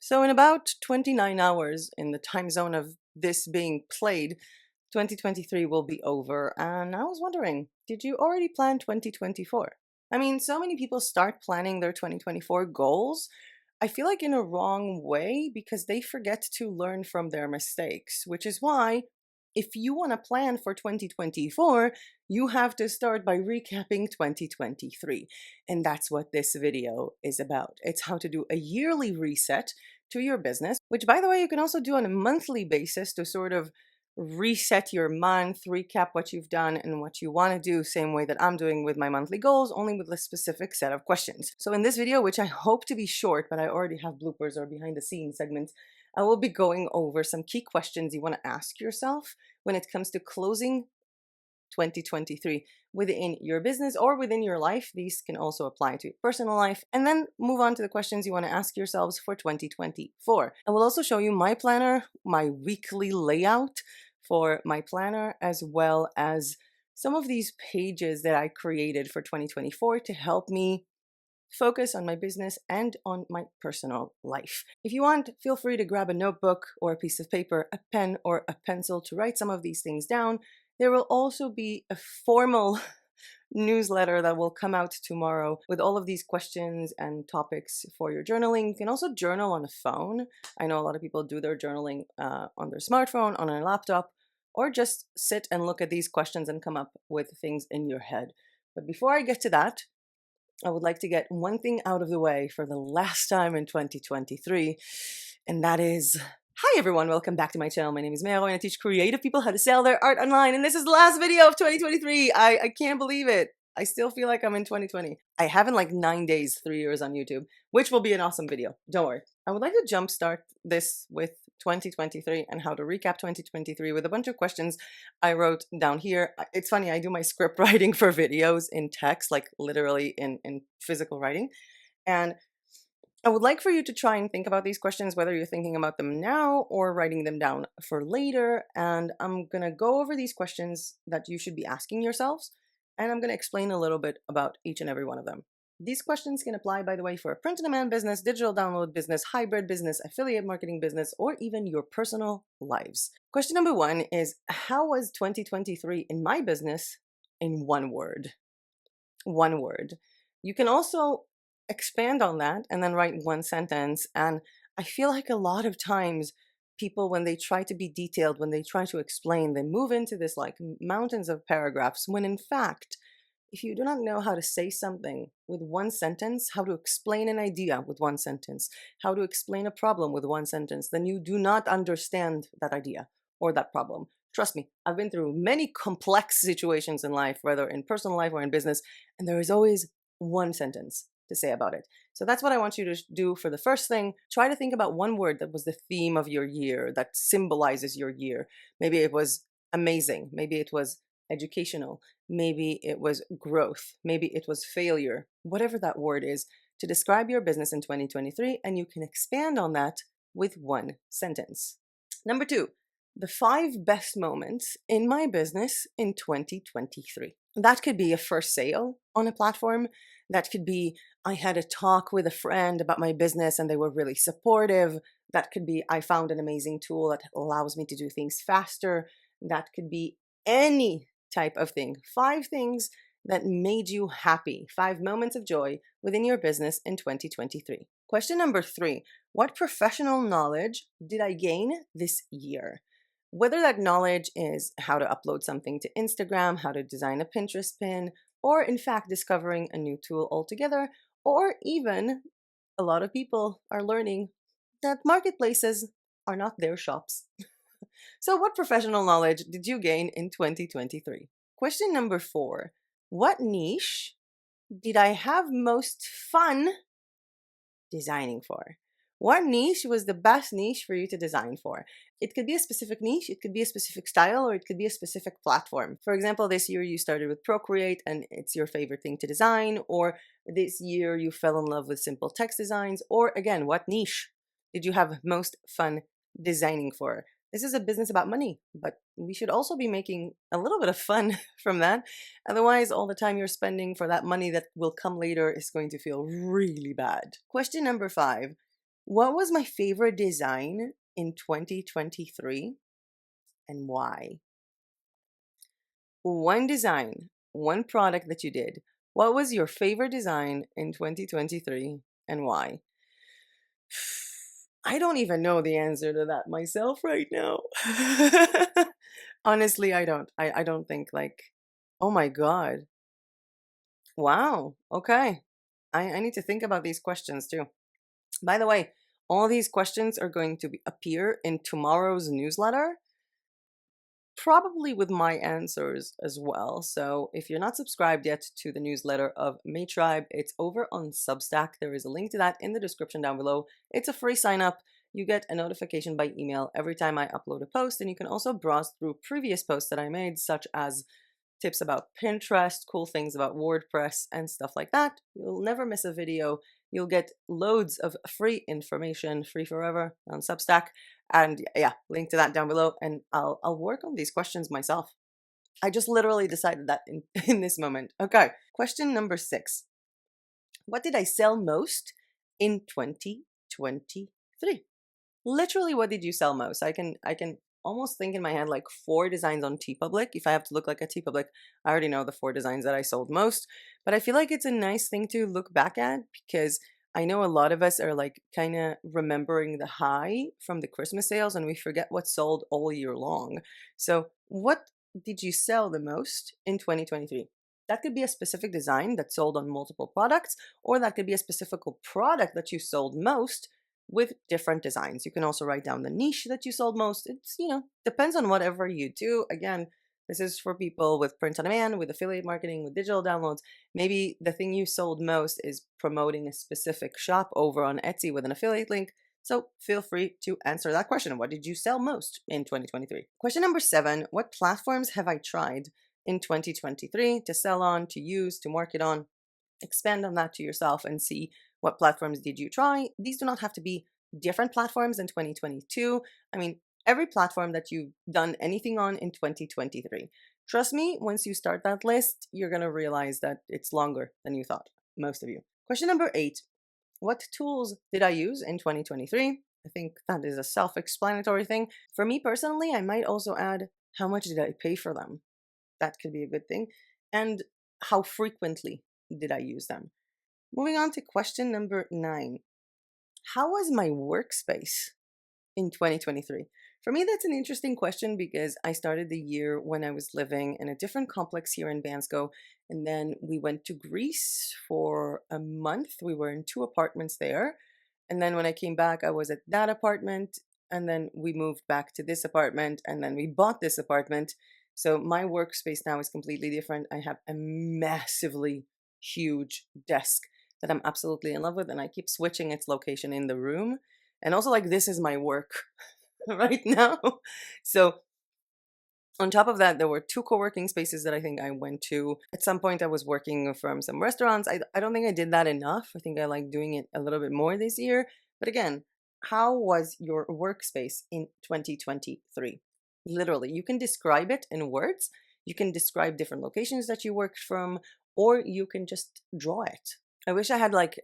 So in about 29 hours in the time zone of this being played, 2023 will be over. And I was wondering, did you already plan 2024? I mean, so many people start planning their 2024 goals. I feel like in a wrong way because they forget to learn from their mistakes, which is why if you want to plan for 2024, you have to start by recapping 2023. And that's what this video is about. It's how to do a yearly reset to your business, which, by the way, you can also do on a monthly basis to sort of reset your month, recap what you've done and what you want to do, same way that I'm doing with my monthly goals, only with a specific set of questions. So in this video, which I hope to be short, but I already have bloopers or behind the scenes segments, I will be going over some key questions you want to ask yourself when it comes to closing 2023 within your business or within your life. These can also apply to your personal life, and then move on to the questions you want to ask yourselves for 2024. I will also show you my planner, my weekly layout for my planner, as well as some of these pages that I created for 2024 to help me focus on my business and on my personal life. If you want, feel free to grab a notebook or a piece of paper, a pen or a pencil to write some of these things down. There will also be a formal newsletter that will come out tomorrow with all of these questions and topics for your journaling. You can also journal on a phone. I know a lot of people do their journaling on their smartphone, on a laptop, or just sit and look at these questions and come up with things in your head. But before I get to that, I would like to get one thing out of the way for the last time in 2023, and that is, hi everyone, welcome back to my channel. My name is Mero and I teach creative people how to sell their art online, and this is the last video of 2023. I can't believe it. I still feel like I'm in 2020. I have in like 9 days, 3 years on YouTube, which will be an awesome video. Don't worry. I would like to jumpstart this with 2023 and how to recap 2023 with a bunch of questions I wrote down here. It's funny, I do my script writing for videos in text, like literally in physical writing. And I would like for you to try and think about these questions, whether you're thinking about them now or writing them down for later. And I'm going to go over these questions that you should be asking yourselves, and I'm going to explain a little bit about each and every one of them. These questions can apply, by the way, for a print-on-demand business, digital download business, hybrid business, affiliate marketing business, or even your personal lives. Question number one is, how was 2023 in my business in one word? One word. You can also expand on that and then write one sentence. And I feel like a lot of times people, when they try to be detailed, when they try to explain, they move into this like mountains of paragraphs, when in fact, if you do not know how to say something with one sentence, how to explain an idea with one sentence, how to explain a problem with one sentence, then you do not understand that idea or that problem. Trust me, I've been through many complex situations in life, whether in personal life or in business, and there is always one sentence to say about it. So that's what I want you to do for the first thing. Try to think about one word that was the theme of your year, that symbolizes your year. Maybe it was amazing. Maybe it was educational. Maybe it was growth. Maybe it was failure. Whatever that word is, to describe your business in 2023, and you can expand on that with one sentence. Number two, the 5 best moments in my business in 2023. That could be a first sale on a platform. That could be I had a talk with a friend about my business and they were really supportive. That could be I found an amazing tool that allows me to do things faster. That could be any type of thing. 5 things that made you happy. 5 moments of joy within your business in 2023. Question number 3. What professional knowledge did I gain this year? Whether that knowledge is how to upload something to Instagram, how to design a Pinterest pin, or in fact discovering a new tool altogether, or even a lot of people are learning that marketplaces are not their shops. So what professional knowledge did you gain in 2023? Question number 4. What niche did I have most fun designing for? What niche was the best niche for you to design for? It could be a specific niche, it could be a specific style, or it could be a specific platform. For example, this year you started with Procreate and it's your favorite thing to design, or this year you fell in love with simple text designs, or again, what niche did you have most fun designing for? This is a business about money, but we should also be making a little bit of fun from that. Otherwise, all the time you're spending for that money that will come later is going to feel really bad. Question number 5. What was my favorite design in 2023 and why? One design, one product that you did. What was your favorite design in 2023 and why? I don't even know the answer to that myself right now. Honestly, I don't. I don't think like, oh my God. Wow. Okay. I need to think about these questions too. By the way, all these questions are going to appear in tomorrow's newsletter, probably with my answers as well. So if you're not subscribed yet to the newsletter of May Tribe, it's over on Substack. There is a link to that in the description down below. It's a free sign up. You get a notification by email every time I upload a post, and you can also browse through previous posts that I made, such as tips about Pinterest, cool things about WordPress, and stuff like that. You'll never miss a video. You'll get loads of free information, free forever on Substack. And yeah, link to that down below. And I'll work on these questions myself. I just literally decided that in this moment. Okay, question number 6. What did I sell most in 2023? Literally, what did you sell most? I can almost think in my head like 4 designs on TeePublic. If I have to look like a TeePublic, I already know the 4 designs that I sold most. But I feel like it's a nice thing to look back at because I know a lot of us are like kind of remembering the high from the Christmas sales and we forget what sold all year long. So, what did you sell the most in 2023? That could be a specific design that sold on multiple products, or that could be a specific product that you sold most with different designs. You can also write down the niche that you sold most. It's, depends on whatever you do. Again, this is for people with print on demand, with affiliate marketing, with digital downloads. Maybe the thing you sold most is promoting a specific shop over on Etsy with an affiliate link. So feel free to answer that question. What did you sell most in 2023? Question number 7. What platforms have I tried in 2023 to sell on, to use, to market on? Expand on that to yourself and see what platforms did you try. These do not have to be different platforms in 2022. I mean, every platform that you've done anything on in 2023. Trust me, once you start that list, you're going to realize that it's longer than you thought, most of you. Question number 8. What tools did I use in 2023? I think that is a self-explanatory thing. For me personally, I might also add how much did I pay for them? That could be a good thing. And how frequently did I use them? Moving on to question number 9. How was my workspace in 2023? For me, that's an interesting question because I started the year when I was living in a different complex here in Bansko, and then we went to Greece for a month. We were in 2 apartments there. And then when I came back, I was at that apartment, and then we moved back to this apartment, and then we bought this apartment. So my workspace now is completely different. I have a massively huge desk that I'm absolutely in love with, and I keep switching its location in the room. And also, like, this is my work right now. So, on top of that, there were 2 co-working spaces that I think I went to. At some point, I was working from some restaurants. I don't think I did that enough. I think I like doing it a little bit more this year. But again, how was your workspace in 2023? Literally, you can describe it in words. You can describe different locations that you worked from, or you can just draw it. I wish I had like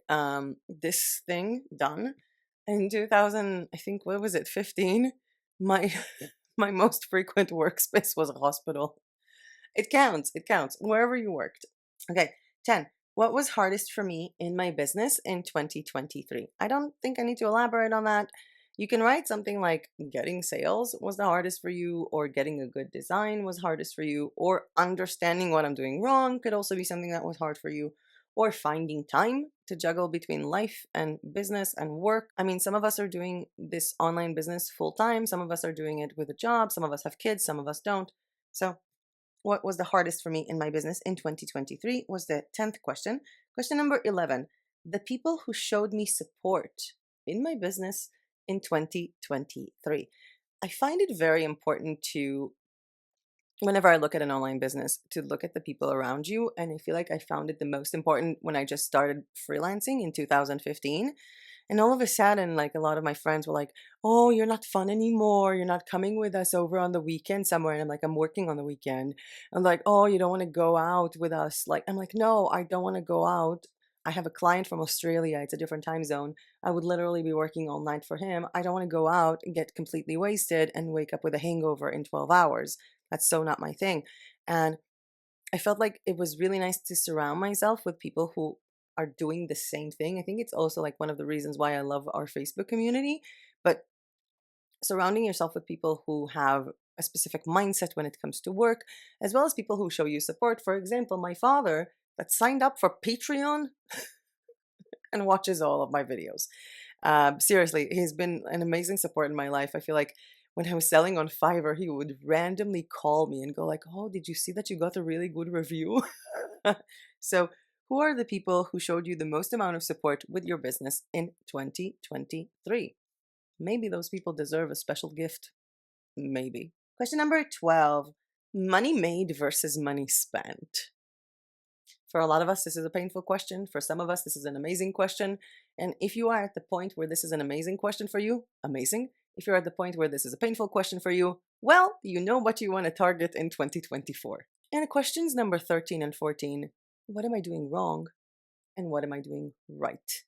this thing done in 2000, I think, what was it, 15? My my most frequent workspace was a hospital. It counts. It counts. Wherever you worked. Okay. 10. What was hardest for me in my business in 2023? I don't think I need to elaborate on that. You can write something like getting sales was the hardest for you, or getting a good design was hardest for you, or understanding what I'm doing wrong could also be something that was hard for you, or finding time to juggle between life and business and work. I mean, some of us are doing this online business full time, some of us are doing it with a job, some of us have kids, some of us don't. So, what was the hardest for me in my business in 2023 was the 10th question. Question number 11. The people who showed me support in my business in 2023. I find it very important to, whenever I look at an online business, to look at the people around you. And I feel like I found it the most important when I just started freelancing in 2015. And all of a sudden, like, a lot of my friends were like, "Oh, you're not fun anymore. You're not coming with us over on the weekend somewhere." And I'm like, "I'm working on the weekend." I'm like, "Oh, you don't want to go out with us?" Like, I'm like, "No, I don't want to go out. I have a client from Australia, it's a different time zone. I would literally be working all night for him. I don't want to go out and get completely wasted and wake up with a hangover in 12 hours. That's so not my thing. And I felt like it was really nice to surround myself with people who are doing the same thing. I think it's also like one of the reasons why I love our Facebook community. But surrounding yourself with people who have a specific mindset when it comes to work, as well as people who show you support. For example, my father that signed up for Patreon and watches all of my videos. Seriously, he's been an amazing support in my life. I feel like when I was selling on Fiverr, he would randomly call me and go like, "Oh, did you see that you got a really good review?" So, who are the people who showed you the most amount of support with your business in 2023? Maybe those people deserve a special gift. Maybe. Question number 12. Money made versus money spent. For a lot of us, this is a painful question. For some of us, this is an amazing question. And if you are at the point where this is an amazing question for you, amazing. If you're at the point where this is a painful question for you, well, you know what you want to target in 2024. And questions number 13 and 14. What am I doing wrong? And what am I doing right?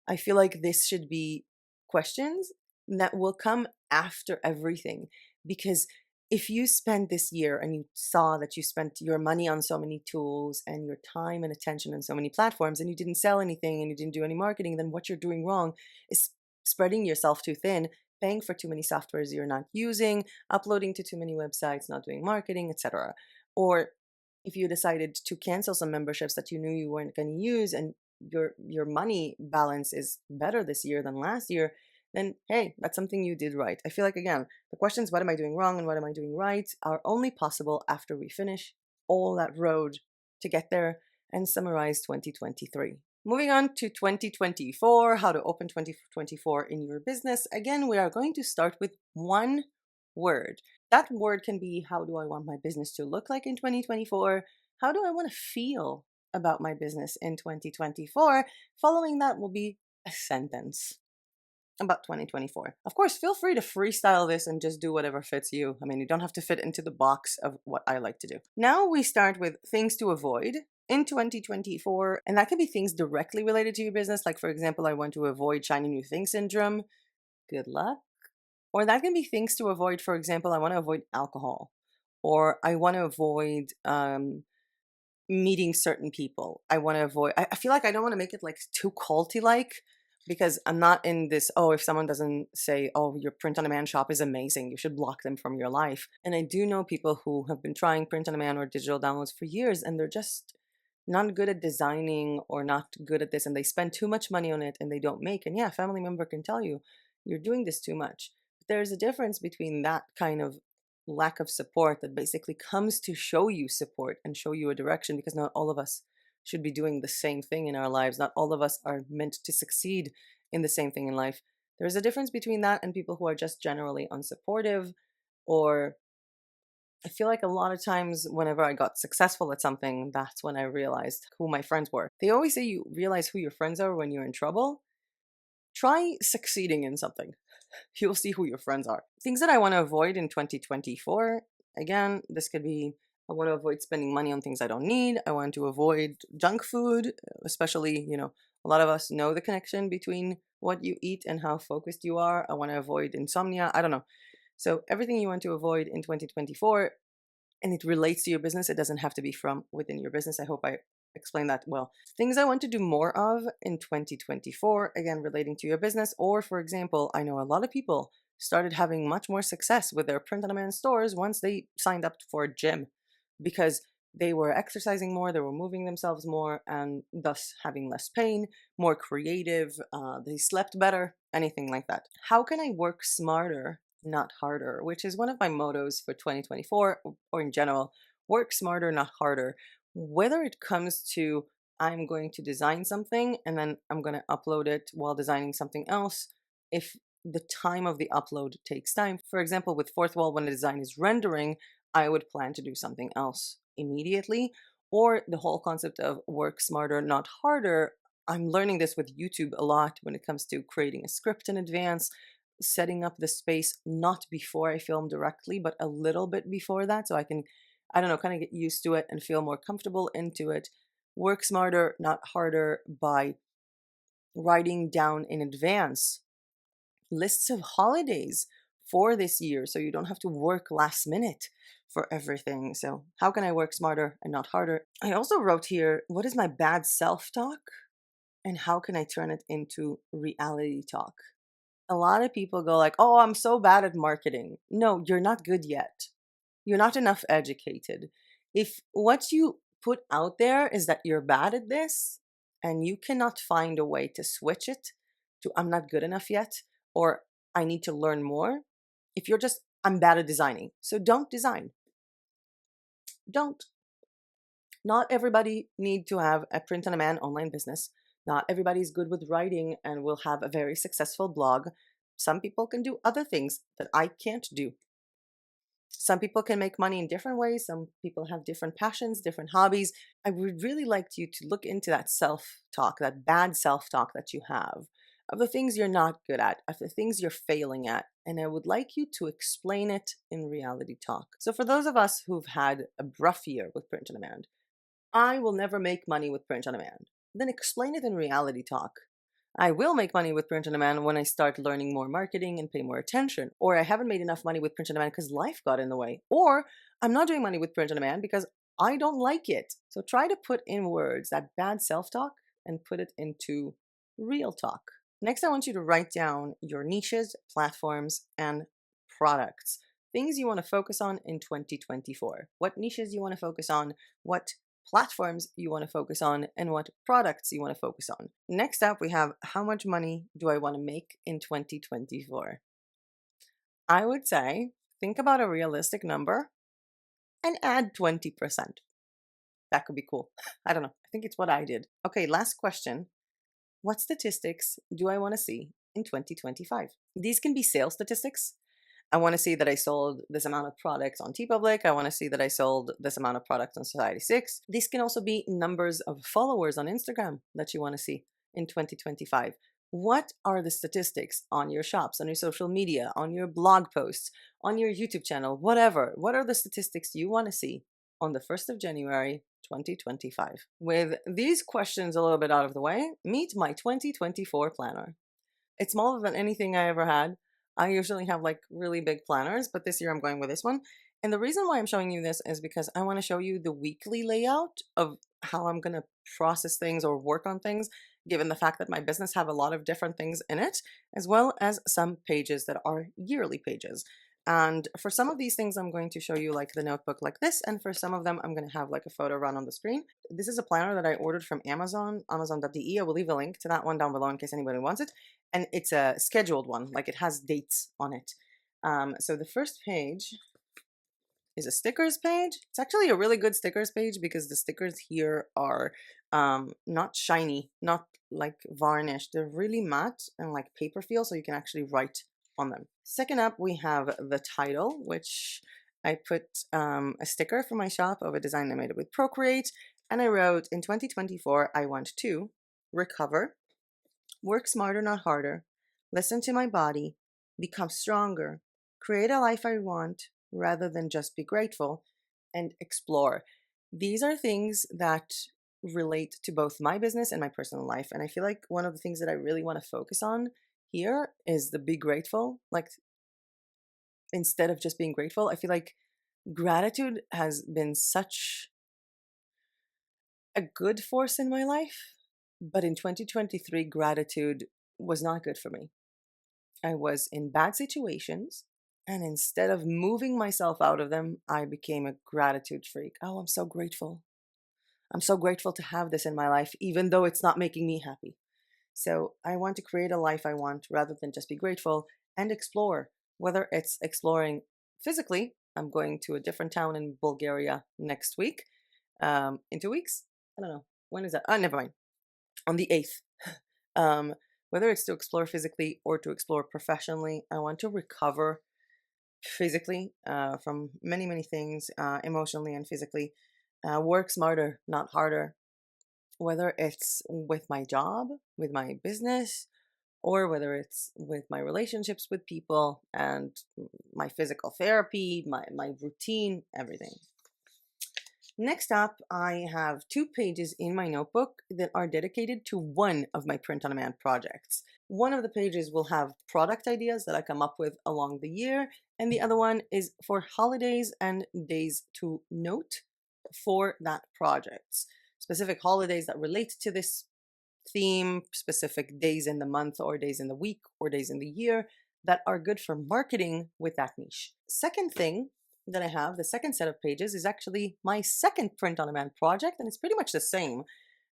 I feel like this should be questions that will come after everything. Because if you spent this year and you saw that you spent your money on so many tools and your time and attention on so many platforms and you didn't sell anything and you didn't do any marketing, then what you're doing wrong is spreading yourself too thin, paying for too many softwares you're not using, uploading to too many websites, not doing marketing, etc. Or if you decided to cancel some memberships that you knew you weren't going to use and your money balance is better this year than last year, then hey, that's something you did right. I feel like, again, the questions, what am I doing wrong and what am I doing right, are only possible after we finish all that road to get there and summarize 2023. Moving on to 2024, how to open 2024 in your business. Again, we are going to start with one word. That word can be, how do I want my business to look like in 2024? How do I want to feel about my business in 2024? Following that will be a sentence about 2024. Of course, feel free to freestyle this and just do whatever fits you. I mean, you don't have to fit into the box of what I like to do. Now we start with things to avoid in 2024, and that can be things directly related to your business. Like, for example, I want to avoid shiny new thing syndrome. Good luck. Or that can be things to avoid. For example, I want to avoid alcohol, or I want to avoid meeting certain people. I want to avoid, I feel like I don't want to make it like too culty like, because I'm not in this, oh, if someone doesn't say, oh, your print on demand shop is amazing, you should block them from your life. And I do know people who have been trying print on demand or digital downloads for years, and they're just not good at designing or not good at this, and they spend too much money on it and they don't make. And yeah, a family member can tell you, you're doing this too much. But there's a difference between that kind of lack of support that basically comes to show you support and show you a direction, because not all of us should be doing the same thing in our lives. Not all of us are meant to succeed in the same thing in life. There's a difference between that and people who are just generally unsupportive. Or I feel like a lot of times whenever I got successful at something, that's when I realized who my friends were. They always say you realize who your friends are when you're in trouble. Try succeeding in something. You'll see who your friends are. Things that I want to avoid in 2024. Again, this could be, I want to avoid spending money on things I don't need. I want to avoid junk food, especially, a lot of us know the connection between what you eat and how focused you are. I want to avoid insomnia. I don't know. So everything you want to avoid in 2024, and it relates to your business. It doesn't have to be from within your business. I hope I explained that well. Things I want to do more of in 2024, again, relating to your business. Or, for example, I know a lot of people started having much more success with their print-on-demand stores once they signed up for a gym, because they were exercising more, they were moving themselves more, and thus having less pain, more creative, they slept better, anything like that. How can I work smarter, not harder? Which is one of my mottos for 2024, or in general, work smarter, not harder. Whether it comes to, I'm going to design something and then I'm going to upload it while designing something else, if the time of the upload takes time. For example, with Fourthwall, when the design is rendering, I would plan to do something else immediately. Or the whole concept of work smarter, not harder. I'm learning this with YouTube a lot when it comes to creating a script in advance, setting up the space not before I film directly, but a little bit before that, so I can, I don't know, kind of get used to it and feel more comfortable into it. Work smarter, not harder, by writing down in advance lists of holidays for this year so you don't have to work last minute for everything. So, how can I work smarter and not harder? I also wrote here, what is my bad self talk and how can I turn it into reality talk? A lot of people go like, "Oh, I'm so bad at marketing." No, you're not good yet. You're not enough educated. If what you put out there is that you're bad at this and you cannot find a way to switch it to I'm not good enough yet or I need to learn more, if you're just I'm bad at designing. So don't design. Don't. Not everybody need to have a print on demand online business. Not everybody's good with writing and will have a very successful blog. Some people can do other things that I can't do. Some people can make money in different ways. Some people have different passions, different hobbies. I would really like you to look into that self talk, that bad self talk that you have, of the things you're not good at, of the things you're failing at. And I would like you to explain it in reality talk. So, for those of us who've had a rough year with print on demand, I will never make money with print on demand. Then explain it in reality talk. I will make money with print on demand when I start learning more marketing and pay more attention. Or I haven't made enough money with print on demand because life got in the way. Or I'm not doing money with print on demand because I don't like it. So try to put in words that bad self talk and put it into real talk. Next, I want you to write down your niches, platforms, and products. Things you want to focus on in 2024. What niches you want to focus on, what platforms you want to focus on, and what products you want to focus on. Next up, we have how much money do I want to make in 2024? I would say think about a realistic number and add 20%. That could be cool. I don't know. I think it's what I did. Okay, last question. What statistics do I want to see in 2025? These can be sales statistics. I want to see that I sold this amount of products on TeePublic. I want to see that I sold this amount of products on Society6. These can also be numbers of followers on Instagram that you want to see in 2025. What are the statistics on your shops, on your social media, on your blog posts, on your YouTube channel, whatever? What are the statistics you want to see on the 1st of January, 2025? With these questions a little bit out of the way, meet my 2024 planner. It's smaller than anything I ever had. I usually have like really big planners, but this year I'm going with this one. And the reason why I'm showing you this is because I want to show you the weekly layout of how I'm going to process things or work on things, given the fact that my business have a lot of different things in it, as well as some pages that are yearly pages. And for some of these things, I'm going to show you like the notebook like this. And for some of them, I'm going to have like a photo run on the screen. This is a planner that I ordered from Amazon, amazon.de. I will leave a link to that one down below in case anybody wants it. And it's a scheduled one, like it has dates on it. So the first page is a stickers page. It's actually a really good stickers page because the stickers here are not shiny, not like varnished. They're really matte and like paper feel, so you can actually write on them. Second up, we have the title, which I put a sticker for my shop of a design I made it with Procreate. And I wrote, in 2024, I want to recover, work smarter, not harder, listen to my body, become stronger, create a life I want rather than just be grateful, and explore. These are things that relate to both my business and my personal life. And I feel like one of the things that I really want to focus on here is the be grateful. Like, instead of just being grateful, I feel like gratitude has been such a good force in my life. But in 2023, gratitude was not good for me. I was in bad situations, and instead of moving myself out of them, I became a gratitude freak. Oh, I'm so grateful. I'm so grateful to have this in my life, even though it's not making me happy. So I want to create a life I want rather than just be grateful and explore, whether it's exploring physically. I'm going to a different town in Bulgaria next week, in 2 weeks. I don't know. When is that? Oh, never mind. On the 8th. Whether it's to explore physically or to explore professionally, I want to recover physically from many, many things, emotionally and physically. Work smarter, not harder. Whether it's with my job, with my business, or whether it's with my relationships with people and my physical therapy, my routine, everything. Next up, I have 2 pages in my notebook that are dedicated to one of my print-on-demand projects. One of the pages will have product ideas that I come up with along the year, and the other one is for holidays and days to note for that project. Specific holidays that relate to this theme, specific days in the month or days in the week or days in the year that are good for marketing with that niche. Second thing that I have, the second set of pages, is actually my second print on demand project, and it's pretty much the same.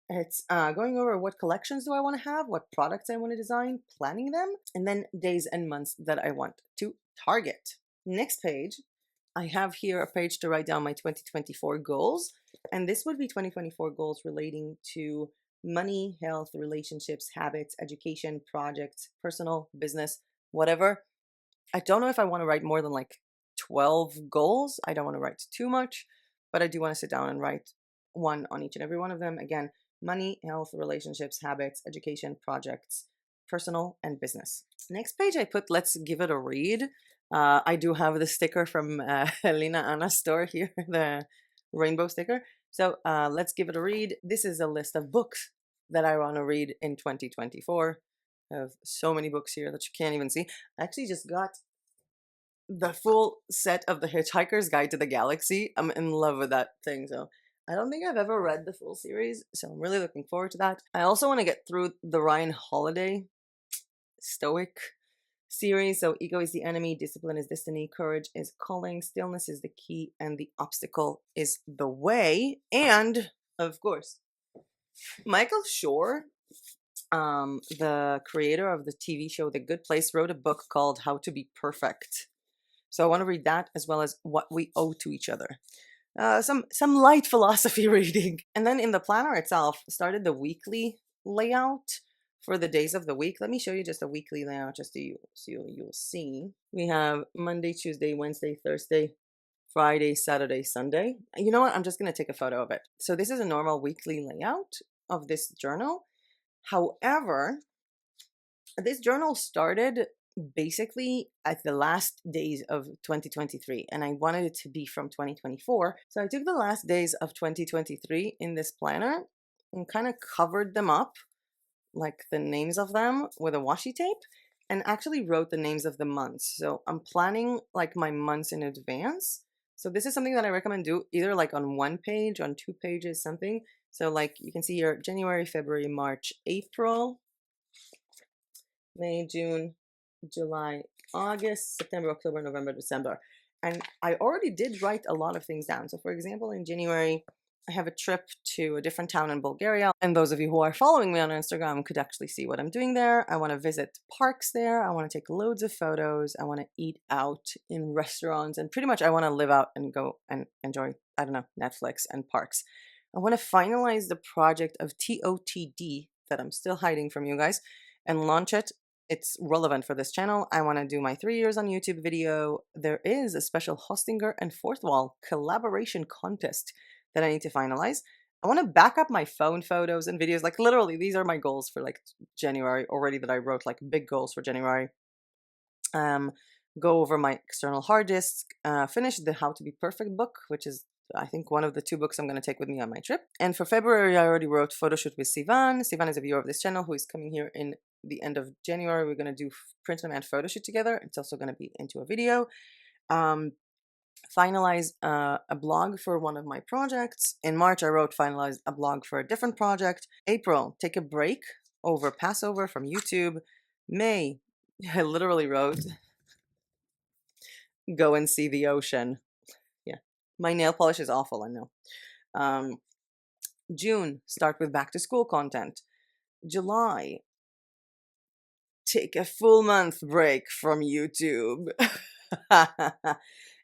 It's going over what collections do I want to have, what products I want to design, planning them, and then days and months that I want to target. Next page, I have here a page to write down my 2024 goals, and this would be 2024 goals relating to money, health, relationships, habits, education, projects, personal, business, whatever. I don't know if I want to write more than like 12 goals. I don't want to write too much, but I do want to sit down and write one on each and every one of them. Again, money, health, relationships, habits, education, projects, personal, and business. Next page, I put let's give it a read. I do have the sticker from Lina Anna's store here, the rainbow sticker. So let's give it a read. This is a list of books that I want to read in 2024. I have so many books here that you can't even see. I actually just got the full set of the Hitchhiker's Guide to the Galaxy. I'm in love with that thing. So I don't think I've ever read the full series. So I'm really looking forward to that. I also want to get through the Ryan Holiday Stoic series. So ego is the enemy, discipline is destiny, courage is calling, stillness is the key, and the obstacle is the way. And of course, Michael Shore, the creator of the TV show The Good Place, wrote a book called How to Be Perfect. So I want to read that as well as What We Owe to Each Other. Some light philosophy reading. And then in the planner itself, started the weekly layout for the days of the week. Let me show you just a weekly layout just so you'll see. We have Monday, Tuesday, Wednesday, Thursday, Friday, Saturday, Sunday. You know what? I'm just going to take a photo of it. So this is a normal weekly layout of this journal. However, this journal started basically at the last days of 2023, and I wanted it to be from 2024. So I took the last days of 2023 in this planner and kind of covered them up, like the names of them, with a washi tape, and actually wrote the names of the months. So I'm planning like my months in advance. So this is something that I recommend do either like on one page, on 2 pages, something. So like you can see here, January, February, March, April, May, June, July, August, September, October, November, December. And I already did write a lot of things down. So for example, in January, I have a trip to a different town in Bulgaria. And those of you who are following me on Instagram could actually see what I'm doing there. I want to visit parks there. I want to take loads of photos. I want to eat out in restaurants. And pretty much I want to live out and go and enjoy, I don't know, Netflix and parks. I want to finalize the project of TOTD that I'm still hiding from you guys and launch it. It's relevant for this channel. I want to do my 3 years on YouTube video. There is a special Hostinger and Fourthwall collaboration contest that I need to finalize. I want to back up my phone photos and videos. Like literally, these are my goals for like January already that I wrote, like big goals for January. Go over my external hard disk, finish the How to Be Perfect book, which is I think one of the 2 books I'm going to take with me on my trip. And for February, I already wrote photo shoot with Sivan. Sivan is a viewer of this channel who is coming here in the end of January. We're going to do print on demand photo shoot together. It's also going to be into a video. Finalize a blog for one of my projects. In March, I wrote finalize a blog for a different project. April, take a break over Passover from YouTube. May, I literally wrote go and see the ocean. Yeah, my nail polish is awful, I know. June, start with back to school content. July, take a full month break from YouTube.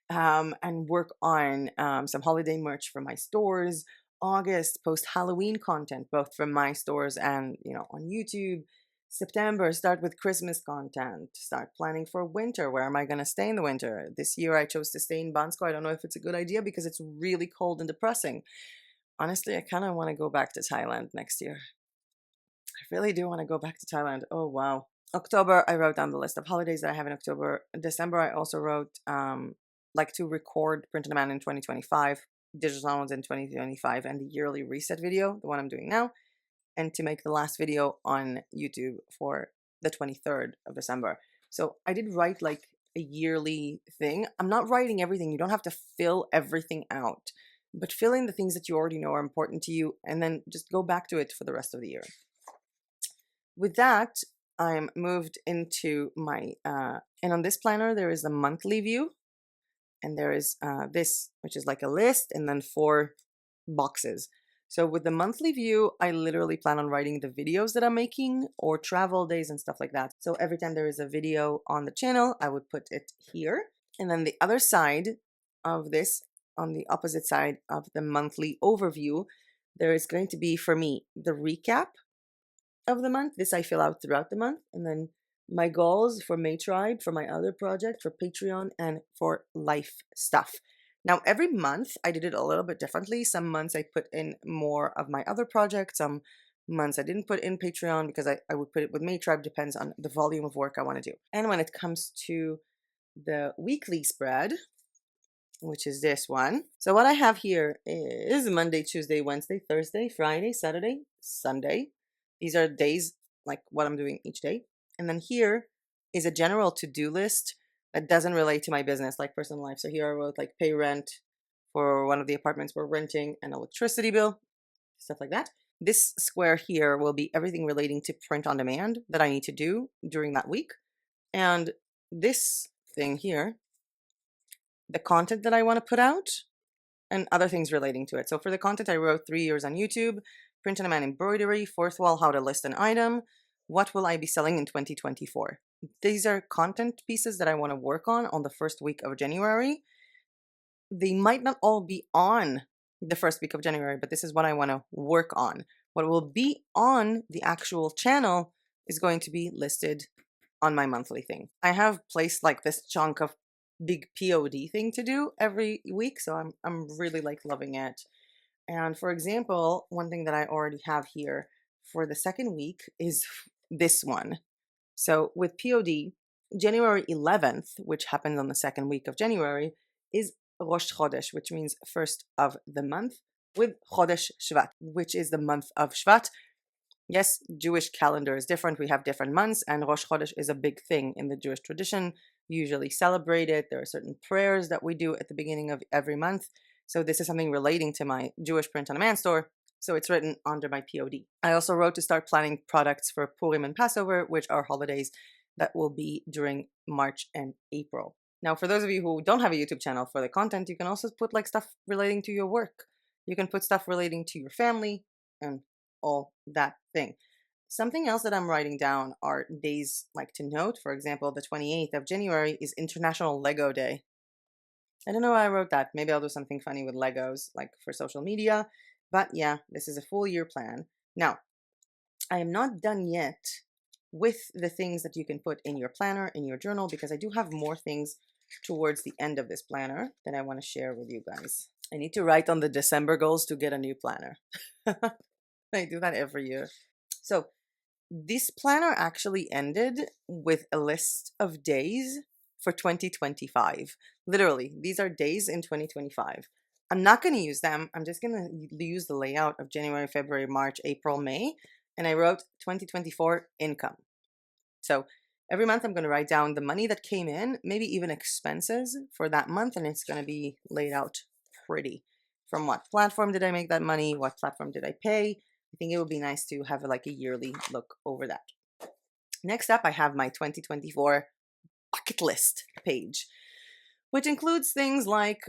And work on some holiday merch for my stores. August, post Halloween content, both from my stores and, on YouTube. September, start with Christmas content. Start planning for winter. Where am I going to stay in the winter? This year I chose to stay in Bansko. I don't know if it's a good idea because it's really cold and depressing. Honestly, I kind of want to go back to Thailand next year. I really do want to go back to Thailand. Oh, wow. October, I wrote down the list of holidays that I have in October. December, I also wrote like to record print on demand in 2025. digital nomads in 2025 and the yearly reset video, the one I'm doing now, and to make the last video on YouTube for the 23rd of December. So I did write like a yearly thing. I'm not writing everything. You don't have to fill everything out, but fill in the things that you already know are important to you and then just go back to it for the rest of the year. With that, I'm moved into my, and on this planner, there is a monthly view, and there is this, which is like a list, and then 4 boxes. So with the monthly view, I literally plan on writing the videos that I'm making or travel days and stuff like that. So every time there is a video on the channel, I would put it here. And then the other side of this, on the opposite side of the monthly overview, there is going to be, for me, the recap of the month. This I fill out throughout the month. And then my goals for May Tribe, for my other project, for Patreon, and for life stuff. Now, every month I did it a little bit differently. Some months I put in more of my other projects. Some months I didn't put in Patreon because I would put it with May Tribe, depends on the volume of work I want to do. And when it comes to the weekly spread, which is this one. So what I have here is Monday, Tuesday, Wednesday, Thursday, Friday, Saturday, Sunday. These are days, like what I'm doing each day. And then here is a general to-do list that doesn't relate to my business, like personal life. So here I wrote like pay rent for one of the apartments we're renting, and electricity bill, stuff like that. This square here will be everything relating to print on demand that I need to do during that week. And this thing here, the content that I want to put out and other things relating to it. So for the content, I wrote 3 years on YouTube, print on demand embroidery, Fourthwall, how to list an item, what will I be selling in 2024. These are content pieces that I want to work on the first week of January. They might not all be on the first week of January, but this is what I want to work on. What will be on the actual channel is going to be listed on my monthly thing. I have placed like this chunk of big POD thing to do every week, so I'm really like loving it. And for example, one thing that I already have here for the second week is this one. So with POD, January 11th, which happens on the second week of January, is Rosh Chodesh, which means first of the month, with Chodesh Shvat, which is the month of Shvat. Yes, Jewish calendar is different. We have different months, and Rosh Chodesh is a big thing in the Jewish tradition. We usually celebrate it. There are certain prayers that we do at the beginning of every month. So this is something relating to my Jewish print on demand store. So it's written under my POD. I also wrote to start planning products for Purim and Passover, which are holidays that will be during March and April. Now, for those of you who don't have a YouTube channel for the content, you can also put like stuff relating to your work. You can put stuff relating to your family and all that thing. Something else that I'm writing down are days like to note. For example, the 28th of January is International Lego Day. I don't know why I wrote that. Maybe I'll do something funny with Legos, like for social media. But yeah, this is a full year plan. Now, I am not done yet with the things that you can put in your planner, in your journal, because I do have more things towards the end of this planner that I want to share with you guys. I need to write on the December goals to get a new planner. I do that every year. So this planner actually ended with a list of days for 2025. Literally, these are days in 2025. I'm not going to use them. I'm just going to use the layout of January, February, March, April, May. And I wrote 2024 income. So every month I'm going to write down the money that came in, maybe even expenses for that month. And it's going to be laid out pretty. From what platform did I make that money? What platform did I pay? I think it would be nice to have like a yearly look over that. Next up, I have my 2024 bucket list page, which includes things like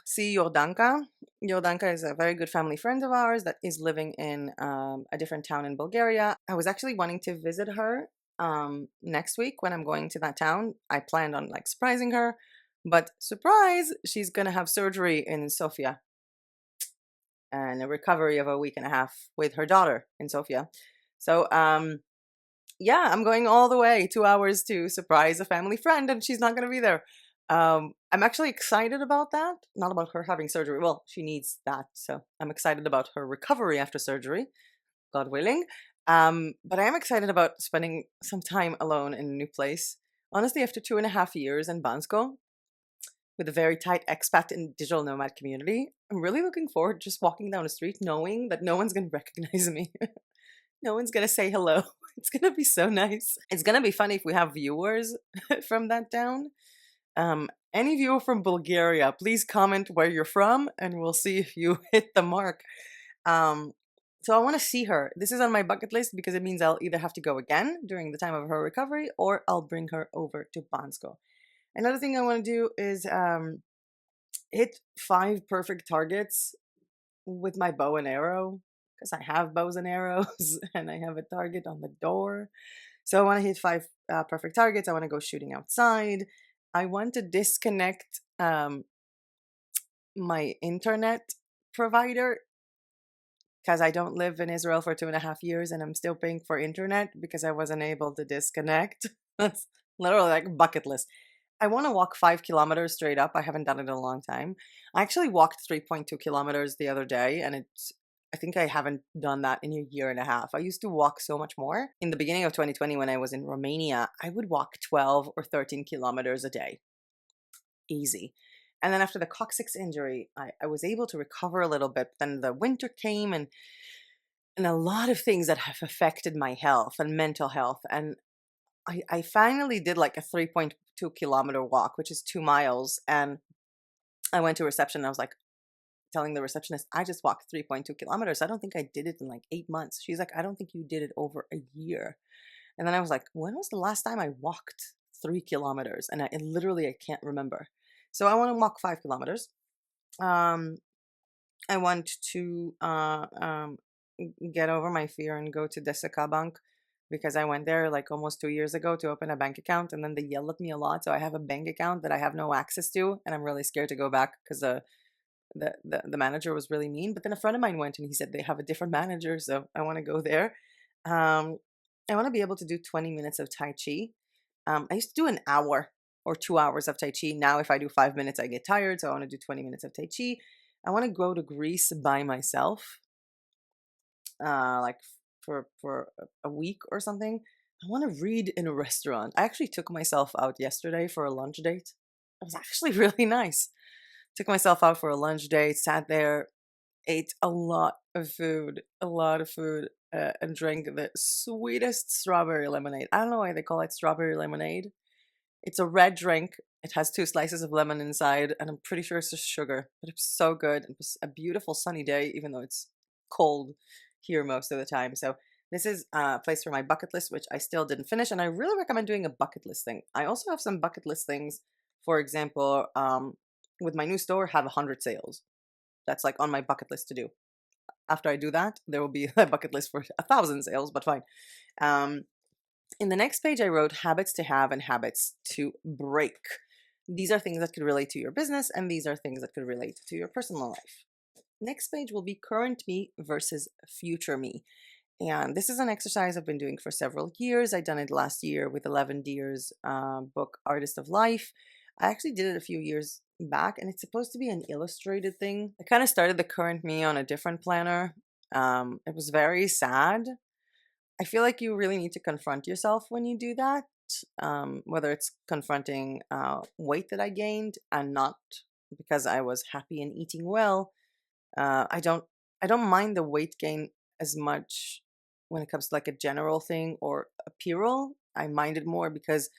see Jordanka. Jordanka is a very good family friend of ours that is living in a different town in Bulgaria. I was actually wanting to visit her next week when I'm going to that town. I planned on like surprising her, but surprise, she's gonna have surgery in Sofia and a recovery of a week and a half with her daughter in Sofia. So yeah, I'm going all the way 2 hours to surprise a family friend, and she's not going to be there. I'm actually excited about that. Not about her having surgery. Well, she needs that. So I'm excited about her recovery after surgery, God willing. But I am excited about spending some time alone in a new place. Honestly, after 2.5 years in Bansko, with a very tight expat and digital nomad community. I'm really looking forward to just walking down the street knowing that no one's going to recognize me. No one's going to say hello. It's going to be so nice. It's going to be funny if we have viewers from that town. Any viewer from Bulgaria, please comment where you're from and we'll see if you hit the mark. So I want to see her. This is on my bucket list because it means I'll either have to go again during the time of her recovery or I'll bring her over to Bansko. Another thing I want to do is hit 5 perfect targets with my bow and arrow, because I have bows and arrows and I have a target on the door. So I want to hit 5 perfect targets. I want to go shooting outside. I want to disconnect my internet provider because I don't live in Israel for 2.5 years and I'm still paying for internet because I wasn't able to disconnect. That's literally like a bucket list. I want to walk 5 kilometers straight up. I haven't done it in a long time. I actually walked 3.2 kilometers the other day, and I think I haven't done that in a year and a half. I used to walk so much more. In the beginning of 2020, when I was in Romania, I would walk 12 or 13 kilometers a day. Easy. And then after the coccyx injury, I was able to recover a little bit. Then the winter came and a lot of things that have affected my health and mental health. And I finally did like a 3.2 kilometer walk, which is 2 miles. And I went to reception and I was like telling the receptionist, I just walked 3.2 kilometers. I don't think I did it in like 8 months. She's like, I don't think you did it over a year. And then I was like, when was the last time I walked 3 kilometers? And I can't remember. So I want to walk 5 kilometers. I want to get over my fear and go to Deseka Bank because I went there like almost 2 years ago to open a bank account, and then they yell at me a lot. So I have a bank account that I have no access to, and I'm really scared to go back because the manager was really mean. But then a friend of mine went and he said they have a different manager, so I want to go there. I want to be able to do 20 minutes of Tai Chi. I used to do an hour or 2 hours of Tai Chi. Now if I do 5 minutes, I get tired, so I want to do 20 minutes of Tai Chi. I want to go to Greece by myself, like for a week or something. I want to read in a restaurant. I actually took myself out yesterday for a lunch date. It was actually really nice. Took myself out for a lunch date, sat there, ate a lot of food, and drank the sweetest strawberry lemonade. I don't know why they call it strawberry lemonade. It's a red drink. It has 2 slices of lemon inside, and I'm pretty sure it's just sugar. But it's so good. It was a beautiful sunny day, even though it's cold here most of the time. So this is a place for my bucket list, which I still didn't finish. And I really recommend doing a bucket list thing. I also have some bucket list things. For example, with my new store, have 100 sales. That's like on my bucket list to do. After I do that, there will be a bucket list for 1,000 sales, but fine. In the next page, I wrote habits to have and habits to break. These are things that could relate to your business, and these are things that could relate to your personal life. Next page will be current me versus future me. And this is an exercise I've been doing for several years. I done it last year with 11 Deer's book, Artist of Life. I actually did it a few years back, and it's supposed to be an illustrated thing. I kind of started the current me on a different planner. It was very sad. I feel like you really need to confront yourself when you do that, whether it's confronting weight that I gained and not because I was happy and eating well. I don't mind the weight gain as much when it comes to like a general thing or apparel. I mind it more because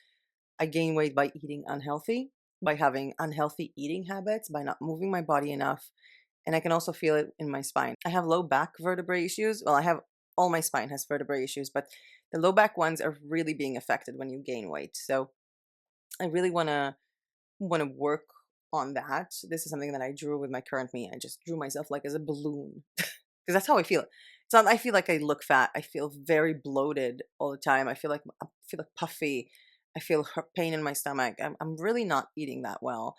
I gain weight by eating unhealthy, by having unhealthy eating habits, by not moving my body enough. And I can also feel it in my spine. I have low back vertebrae issues. Well, I have all my spine has vertebrae issues, but the low back ones are really being affected when you gain weight. So I really want to work on that. This is something that I drew with my current me. I just drew myself like as a balloon because that's how I feel. It's not. I feel like I look fat. I feel very bloated all the time. I feel like puffy. I feel pain in my stomach. I'm really not eating that well.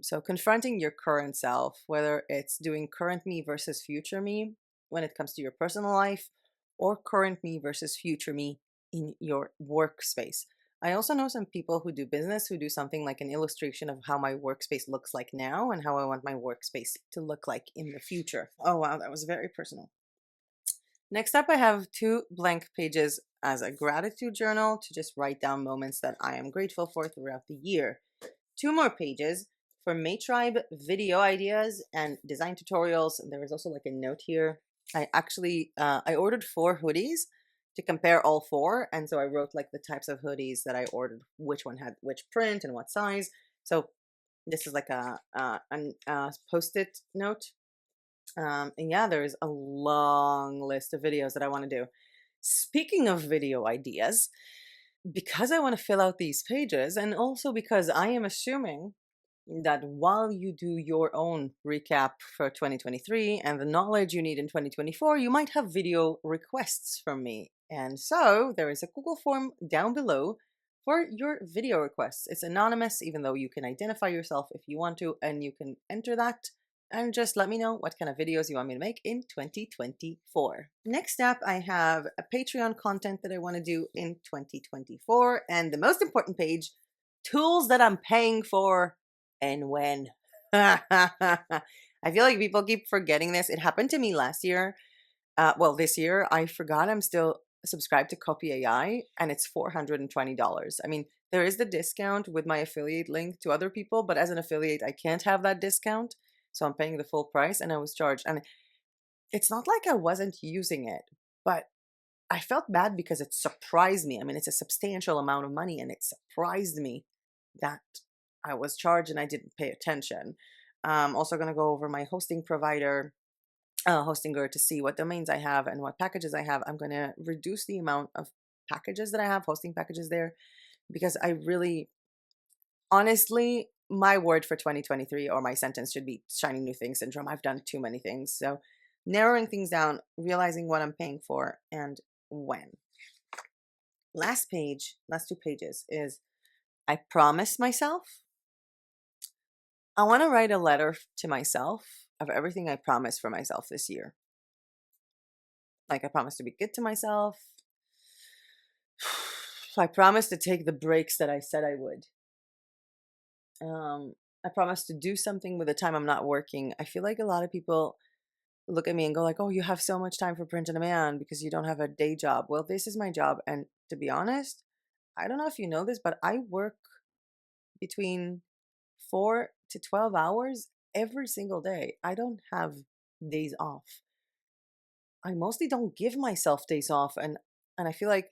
So confronting your current self, whether it's doing current me versus future me when it comes to your personal life, or current me versus future me in your workspace. I also know some people who do business who do something like an illustration of how my workspace looks like now and how I want my workspace to look like in the future. Oh wow, that was very personal. Next up, I have 2 blank pages as a gratitude journal to just write down moments that I am grateful for throughout the year. 2 more pages for Maytribe video ideas and design tutorials. And there is also like a note here. I actually I ordered 4 hoodies to compare all 4, and so I wrote like the types of hoodies that I ordered, which one had which print and what size. So this is like a post-it note. And yeah, there's a long list of videos that I want to do. Speaking of video ideas, because I want to fill out these pages, and also because I am assuming that while you do your own recap for 2023 and the knowledge you need in 2024, you might have video requests from me. And so there is a Google form down below for your video requests. It's anonymous, even though you can identify yourself if you want to, and you can enter that and just let me know what kind of videos you want me to make in 2024. Next up, I have a Patreon content that I want to do in 2024. And the most important page, tools that I'm paying for and when. I feel like people keep forgetting this. It happened to me last year. Well, this year, I forgot I'm still subscribed to Copy AI, and it's $420. I mean, there is the discount with my affiliate link to other people, but as an affiliate, I can't have that discount. So I'm paying the full price, and I was charged. And it's not like I wasn't using it, but I felt bad because it surprised me. I mean, it's a substantial amount of money, and it surprised me that I was charged and I didn't pay attention. I'm also going to go over my hosting provider, Hostinger, to see what domains I have and what packages I have. I'm going to reduce the amount of packages that I have, hosting packages there, because I really, honestly, my word for 2023, or my sentence, should be shiny new thing syndrome. I've done too many things. So narrowing things down, realizing what I'm paying for and when. Last 2 pages is I promised myself. I want to write a letter to myself of everything I promised for myself this year. Like, I promised to be good to myself. I promised to take the breaks that I said I would. I promised to do something with the time I'm not working. I feel like a lot of people look at me and go like, oh, you have so much time for print on demand because you don't have a day job. Well, this is my job. And to be honest, I don't know if you know this, but I work between 4 to 12 hours every single day. I don't have days off. I mostly don't give myself days off. And I feel like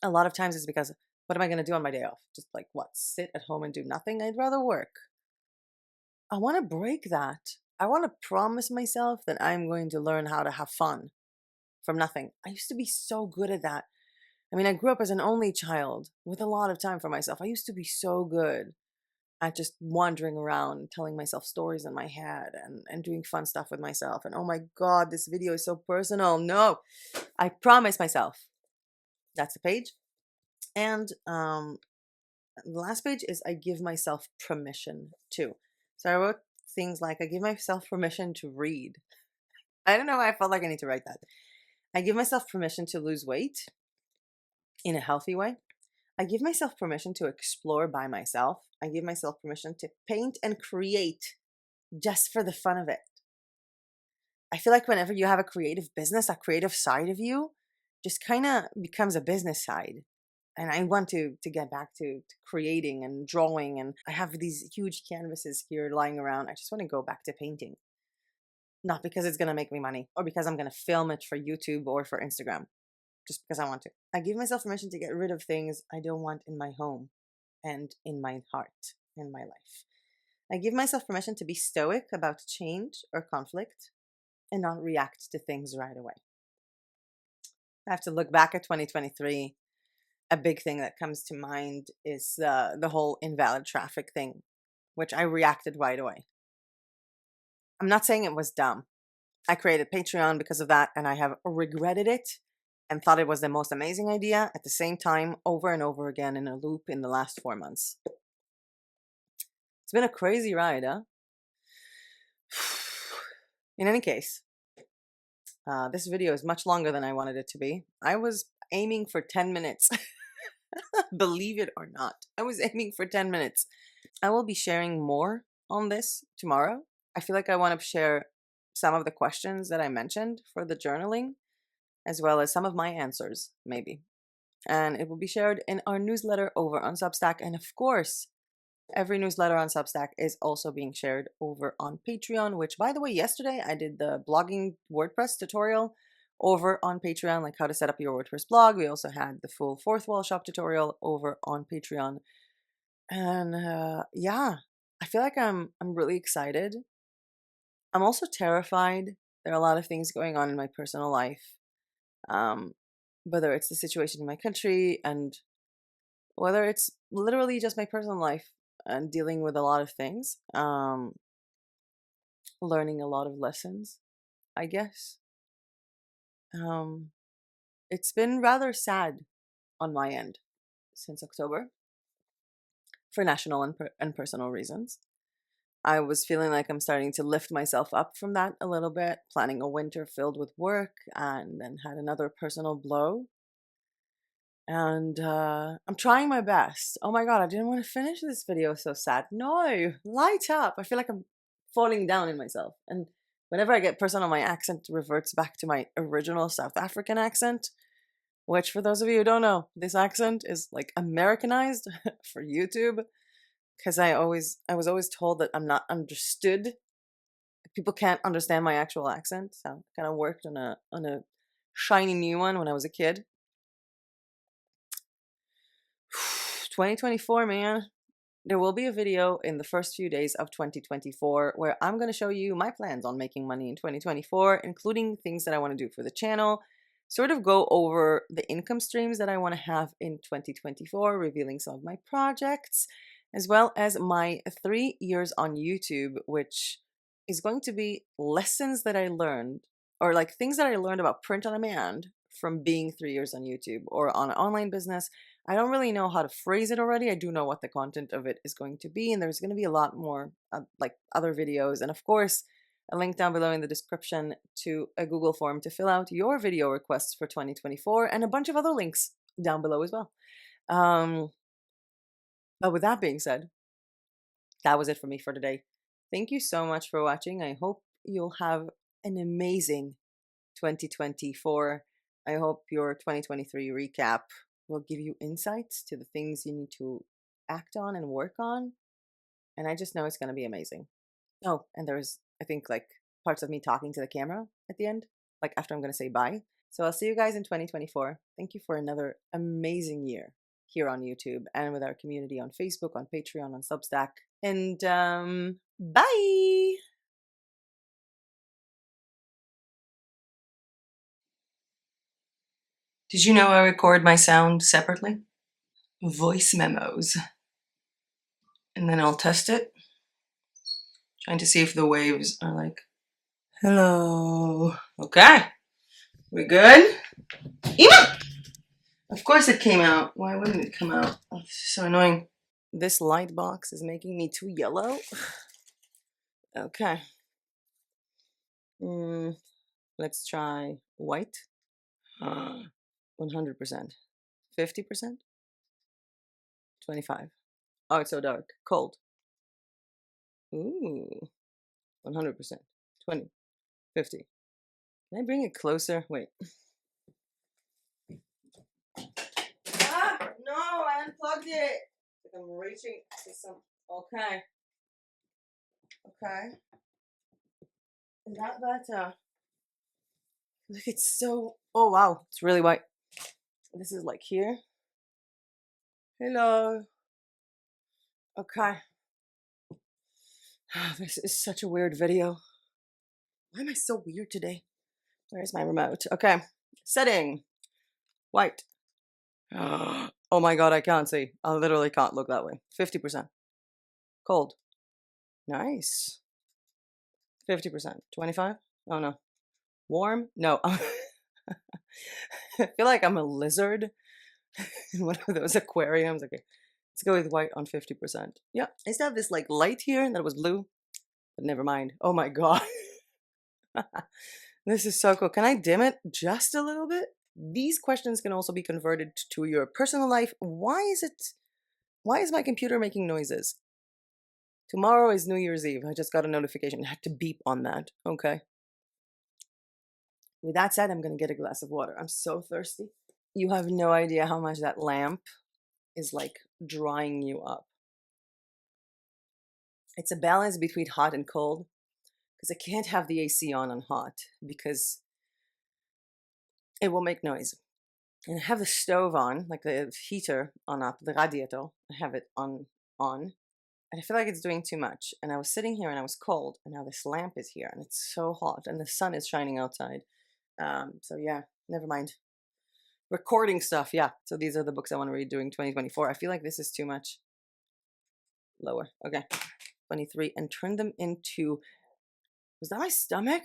a lot of times it's because, what am I going to do on my day off? Just like what? Sit at home and do nothing? I'd rather work. I want to break that. I want to promise myself that I'm going to learn how to have fun from nothing. I used to be so good at that. I mean, I grew up as an only child with a lot of time for myself. I used to be so good at just wandering around, telling myself stories in my head and doing fun stuff with myself. And oh my God, this video is so personal. No, I promise myself. That's the page. And the last page is I give myself permission to. So I wrote things like I give myself permission to read. I don't know why I felt like I need to write that. I give myself permission to lose weight in a healthy way. I give myself permission to explore by myself. I give myself permission to paint and create just for the fun of it. I feel like whenever you have a creative business, that creative side of you just kind of becomes a business side. And I want to get back to creating and drawing. And I have these huge canvases here lying around. I just want to go back to painting. Not because it's going to make me money or because I'm going to film it for YouTube or for Instagram. Just because I want to. I give myself permission to get rid of things I don't want in my home and in my heart, in my life. I give myself permission to be stoic about change or conflict and not react to things right away. I have to look back at 2023. A big thing that comes to mind is the whole invalid traffic thing, which I reacted right away. I'm not saying it was dumb. I created Patreon because of that, and I have regretted it and thought it was the most amazing idea at the same time over and over again in a loop in the last 4 months. It's been a crazy ride, huh? In any case, this video is much longer than I wanted it to be. I was aiming for 10 minutes. Believe it or not, I was aiming for 10 minutes. I will be sharing more on this tomorrow. I feel like I want to share some of the questions that I mentioned for the journaling, as well as some of my answers, maybe. And it will be shared in our newsletter over on Substack. And of course, Every newsletter on Substack is also being shared over on Patreon, which, by the way, yesterday I did the blogging WordPress tutorial over on Patreon, like how to set up your WordPress blog. We also had the full Fourthwall Shop tutorial over on Patreon. And yeah, I feel like I'm really excited. I'm also terrified. There are a lot of things going on in my personal life, um, whether it's the situation in my country and whether it's literally just my personal life and dealing with a lot of things, learning a lot of lessons, I guess. Um, it's been rather sad on my end since October for national and personal reasons. I was feeling like I'm starting to lift myself up from that a little bit, planning a winter filled with work, and then had another personal blow. And I'm trying my best. Oh my god, I didn't want to finish this video so sad. No, light up. I feel like I'm falling down in myself. And whenever I get personal, my accent reverts back to my original South African accent, which for those of you who don't know, this accent is like Americanized for YouTube. Because I was always told that I'm not understood. People can't understand my actual accent. So I kind of worked on a shiny new one when I was a kid. 2024, man. There will be a video in the first few days of 2024 where I'm going to show you my plans on making money in 2024, including things that I want to do for the channel, sort of go over the income streams that I want to have in 2024, revealing some of my projects, as well as my 3 years on YouTube, which is going to be lessons that I learned, or like things that I learned about print on demand from being 3 years on YouTube or on an online business. I don't really know how to phrase it already. I do know what the content of it is going to be, and there's going to be a lot more like other videos, and of course a link down below in the description to a Google form to fill out your video requests for 2024, and a bunch of other links down below as well. But with that being said, that was it for me for today. Thank you so much for watching. I hope you'll have an amazing 2024. I hope your 2023 recap will give you insights to the things you need to act on and work on. And I just know it's going to be amazing. Oh, and there's, I think, like parts of me talking to the camera at the end, like after I'm going to say bye. So I'll see you guys in 2024. Thank you for another amazing year here on YouTube and with our community on Facebook, on Patreon, on Substack. And bye! Did you know I record my sound separately? Voice memos. And then I'll test it, trying to see if the waves are like, hello. Okay, we good? Ema! Of course it came out. Why wouldn't it come out? Oh, this is so annoying. This light box is making me too yellow. Okay. Let's try white. 100%. 50%? 25. Oh, it's so dark. Cold. Ooh. 100%. 20. 50. Can I bring it closer? Wait. Ah, no, I unplugged it. I'm reaching to some. Okay. Okay. Is that better? Look, it's so. Oh, wow. It's really white. This is like here. Hello. Okay. This is such a weird video. Why am I so weird today? Where's my remote? Okay. Setting. White. Oh my god, I can't see. I literally can't look that way. 50%. Cold. Nice. 50%. 25? Oh no. Warm? No. I feel like I'm a lizard in one of those aquariums. Okay. Let's go with white on 50%. Yeah. I used to have this like light here that was blue. But never mind. Oh my god. This is so cool. Can I dim it just a little bit? These questions can also be converted to your personal life. Why is my computer making noises? Tomorrow is New Year's Eve. I just got a notification. I had to beep on that. Okay. With that said, I'm going to get a glass of water. I'm so thirsty. You have no idea how much that lamp is like drying you up. It's a balance between hot and cold because I can't have the AC on hot because it will make noise. And I have the stove on, like the heater on up, the radiator. I have it on, and I feel like it's doing too much. And I was sitting here and I was cold, and now this lamp is here and it's so hot, and the sun is shining outside. So yeah, never mind. Recording stuff, yeah. So these are the books I want to read during 2024. I feel like this is too much. Lower, okay. 23, and turn them into. Was that my stomach?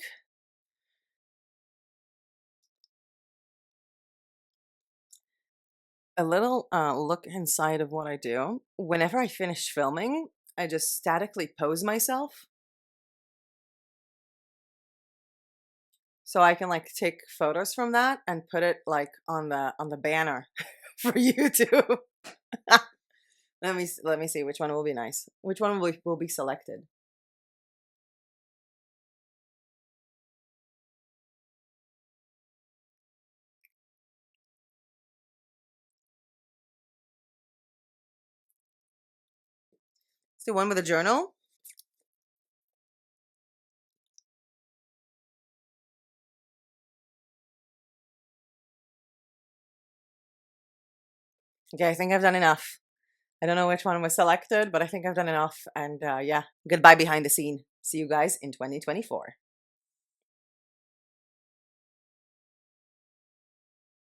A little look inside of what I do. Whenever I finish filming, I just statically pose myself so I can like take photos from that and put it like on the banner for YouTube. Let me see which one will be nice. Which one will be selected? It's the one with the journal. Okay, I think I've done enough. I don't know which one was selected, but I think I've done enough. And yeah, goodbye behind the scene. See you guys in 2024.